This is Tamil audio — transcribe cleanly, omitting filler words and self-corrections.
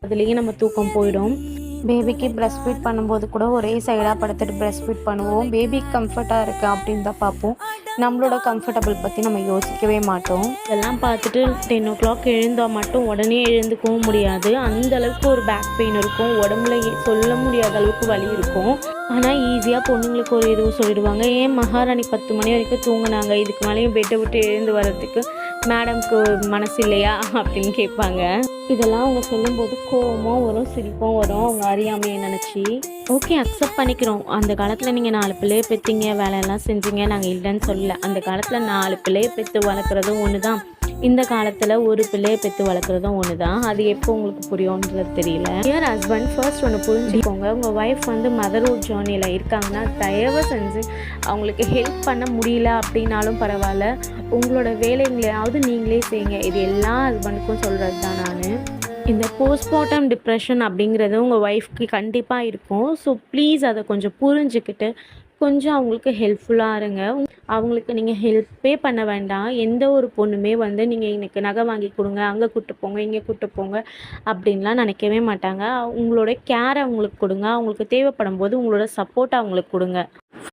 அதுலேயே நம்ம தூக்கம் போயிடும். பேபிக்கு பிரஸ்ட் ஃபீட் பண்ணும்போது கூட ஒரே சைடாக படுத்துட்டு பிரஸ்ட் ஃபீட் பண்ணுவோம். பேபிக்கு கம்ஃபர்ட்டாக இருக்குது அப்படின்னு தான் பார்ப்போம். நம்மளோட கம்ஃபர்டபுள் பற்றி நம்ம யோசிக்கவே மாட்டோம். இதெல்லாம் பார்த்துட்டு 10 o'clock எழுந்தால் மட்டும் உடனே எழுந்துக்கவும் முடியாது. அந்த அளவுக்கு ஒரு பேக் பெயின் இருக்கும். உடம்புல சொல்ல முடியாத அளவுக்கு வலி இருக்கும். ஆனால் ஈஸியாக பொண்ணுங்களுக்கு ஒரு இது சொல்லிடுவாங்க, ஏன் மகாராணி 10 மணி வரைக்கும் தூங்குனாங்க, இதுக்கு மேலேயும் பெட்டை விட்டு எழுந்து வர்றதுக்கு மேடம்க்கு மனசு இல்லையா அப்படின்னு கேட்பாங்க. இதெல்லாம் அவங்க சொல்லும்போது கோவமும் வரும், சிரிப்பும் வரும், அவங்க அறியாமையை நினச்சி. ஓகே, அக்செப்ட் பண்ணிக்கிறோம். அந்த காலத்தில் நீங்கள் 4 பிள்ளையை பெற்றீங்க, வேலையெல்லாம் செஞ்சீங்க, நாங்கள் இல்லைன்னு சொல்லலை. அந்த காலத்தில் 4 பிள்ளையை பெற்று வளர்க்குறதும் ஒன்று தான், இந்த காலத்தில் ஒரு பிள்ளையை பெற்று வளர்க்குறதும் ஒன்று தான். அது எப்போ உங்களுக்கு புரியும்ன்றது தெரியல. டியர் ஹஸ்பண்ட், ஃபர்ஸ்ட் ஒன்று புரிஞ்சுக்கோங்க. உங்கள் ஒய்ஃப் வந்து மதர்ஹுட் ஜேர்னியில் இருக்காங்கன்னா தயவு செஞ்சு அவங்களுக்கு ஹெல்ப் பண்ண முடியல அப்படின்னாலும் பரவாயில்ல, உங்களோட வேலைங்களையாவது நீங்களே செய்யுங்க. இது எல்லா ஹஸ்பண்டுக்கும் சொல்கிறது தான் நான். இந்த போஸ்ட்மார்ட்டம் டிப்ரெஷன் அப்படிங்கிறது உங்கள் ஒய்ஃப்க்கு கண்டிப்பாக இருக்கும். ஸோ ப்ளீஸ் அதை கொஞ்சம் புரிஞ்சுக்கிட்டு கொஞ்சம் அவங்களுக்கு ஹெல்ப்ஃபுல்லாக இருங்க. அவங்களுக்கு நீங்கள் ஹெல்ப்பே பண்ண வேண்டாம். எந்த ஒரு பொண்ணுமே வந்து நீங்கள் எனக்கு நகை வாங்கி கொடுங்க, அங்கே கூட்டு போங்க, இங்கே கூட்டு போங்க அப்படின்லாம் நினைக்கவே மாட்டாங்க. உங்களோட கேரை அவங்களுக்கு கொடுங்க. அவங்களுக்கு தேவைப்படும் போது உங்களோட சப்போர்ட்டை அவங்களுக்கு கொடுங்க.